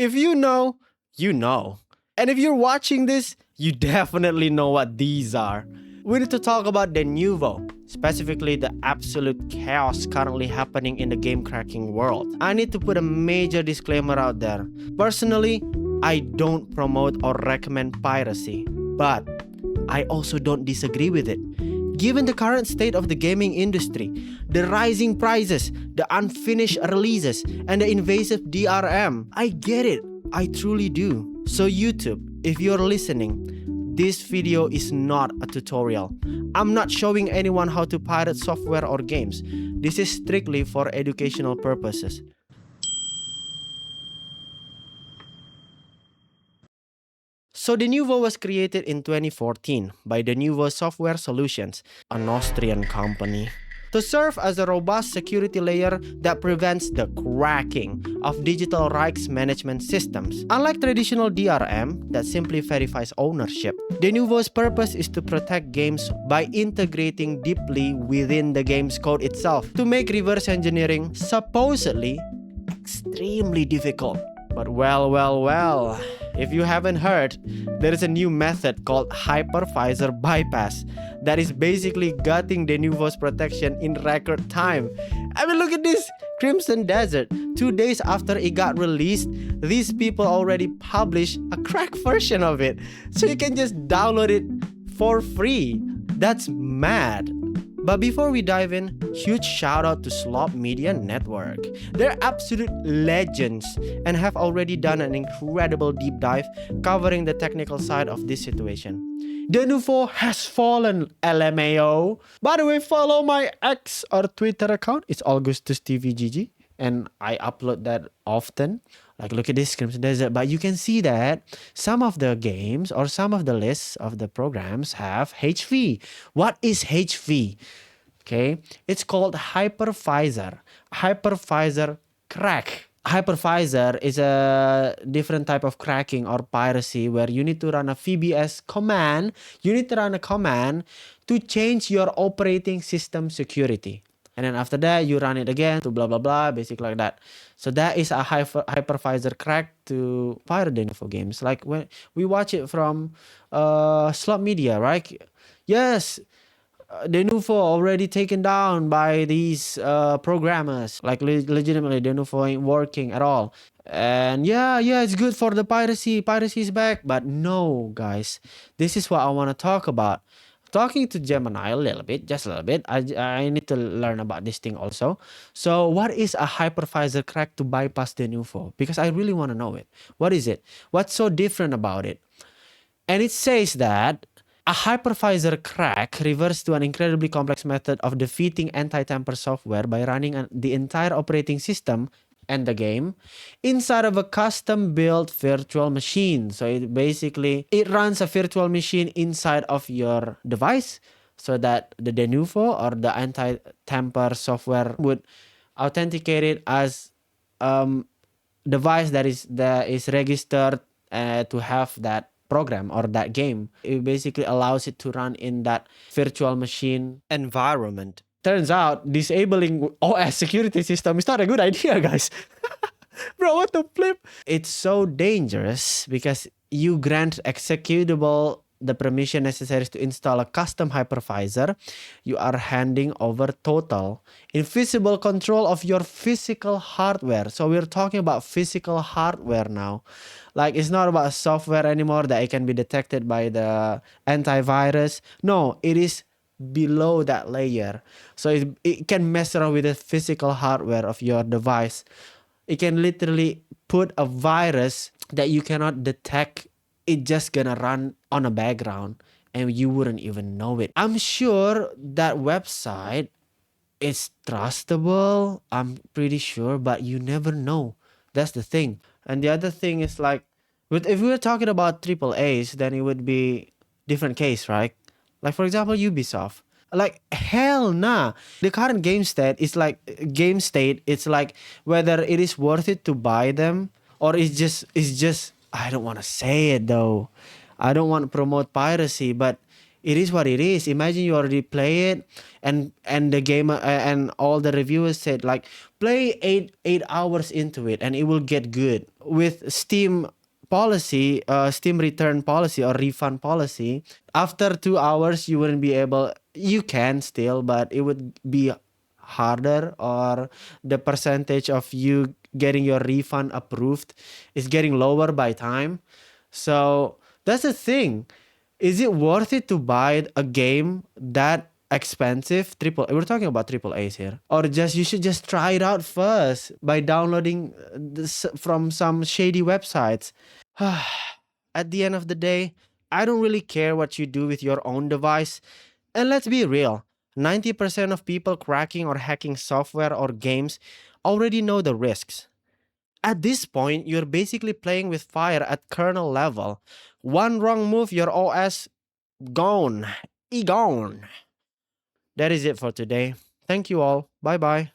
If you know, you know. And if you're watching this, you definitely know what these are. We need to talk about Denuvo, specifically the absolute chaos currently happening in the game cracking world. I need to put a major disclaimer out there. Personally, I don't promote or recommend piracy, but I also don't disagree with it. Given the current state of the gaming industry, the rising prices, the unfinished releases, and the invasive DRM, I get it. I truly do. So YouTube, if you're listening, this video is not a tutorial. I'm not showing anyone how to pirate software or games. This is strictly for educational purposes. So Denuvo was created in 2014 by Denuvo Software Solutions, an Austrian company, to serve as a robust security layer that prevents the cracking of digital rights management systems. Unlike traditional DRM that simply verifies ownership, Denuvo's purpose is to protect games by integrating deeply within the game's code itself to make reverse engineering supposedly extremely difficult. But well, if you haven't heard, there is a new method called Hypervisor bypass that is basically gutting Denuvo's protection in record time. I mean, look at this! Crimson Desert. 2 days after it got released, these people already published a cracked version of it. So you can just download it for free. That's mad. But before we dive in, huge shout out to Slop Media Network. They're absolute legends and have already done an incredible deep dive covering the technical side of this situation. Denuvo has fallen, LMAO. By the way, follow my X or Twitter account. It's AugustusTVGG and I upload that often. Like, look at this Crimson Desert. But you can see that some of the games or some of the lists of the programs have HV. What is HV? Okay, it's called Hypervisor. Hypervisor crack. Hypervisor is a different type of cracking or piracy where you need to run a VBS command. You need to run a command to change your operating system security. And then after that, you run it again to blah, blah, blah, basically like that. So that is a hypervisor crack to pirate Denuvo games. Like when we watch it from Slot Media, right? Yes, Denuvo already taken down by these programmers. Like legitimately, Denuvo ain't working at all. And yeah, it's good for the piracy. Piracy is back. But no, guys, this is what I want to talk about. Talking to Gemini a little bit, just a little bit. I need to learn about this thing also. So what is a hypervisor crack to bypass Denuvo? Because I really want to know it. What is it? What's so different about it? And it says that a hypervisor crack refers to an incredibly complex method of defeating anti-tamper software by running the entire operating system and the game inside of a custom-built virtual machine. So it runs a virtual machine inside of your device so that the Denuvo or the anti-tamper software would authenticate it as device that is registered to have that program or that game. It basically allows it to run in that virtual machine environment. Turns out disabling OS security system is not a good idea, guys. Bro, what the flip? It's so dangerous because you grant executable the permission necessary to install a custom hypervisor. You are handing over total invisible control of your physical hardware. So we're talking about physical hardware now. Like, it's not about software anymore that it can be detected by the antivirus. No, it is below that layer. So it can mess around with the physical hardware of your device. It can literally put a virus that you cannot detect. It just gonna run on a background and you wouldn't even know it. I'm sure that website is trustable. I'm pretty sure, but you never know. That's the thing. And the other thing is like, if we were talking about AAAs, then it would be different case, right? Like, for example, Ubisoft. Like, hell nah. The current game state, it's like whether it is worth it to buy them or it's just I don't want to say it though. I don't want to promote piracy, but it is what it is. Imagine you already play it, and the game and all the reviewers said like play 8 hours into it and it will get good. With Steam policy, Steam return policy or refund policy, after 2 hours you wouldn't be able. You can still, but it would be harder, or the percentage of you getting your refund approved is getting lower by time. So that's the thing. Is it worth it to buy a game that expensive? We're talking about triple A's here. Or just you should just try it out first by downloading this from some shady websites. At the end of the day, I don't really care what you do with your own device. And let's be real, 90% of people cracking or hacking software or games already know the risks. At this point, you're basically playing with fire at kernel level. One wrong move, your OS gone. Gone. That is it for today. Thank you all. Bye bye.